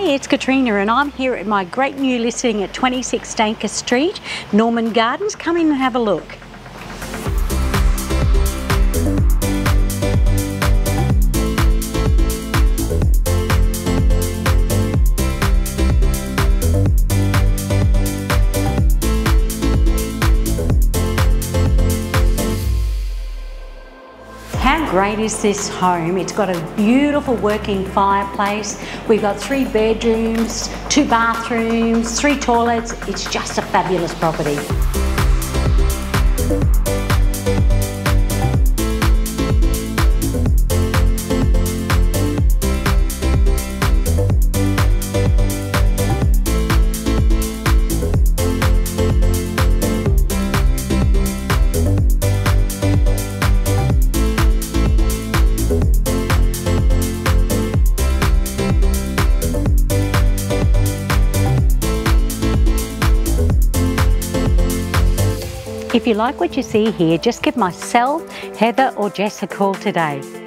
Hi, it's Katrina and I'm here at my great new listing at 26 Danker Street, Norman Gardens. Come in and have a look. How great is this home? It's got a beautiful working fireplace. We've got 3 bedrooms, 2 bathrooms, 3 toilets. It's just a fabulous property. If you like what you see here, just give myself, Heather or Jess a call today.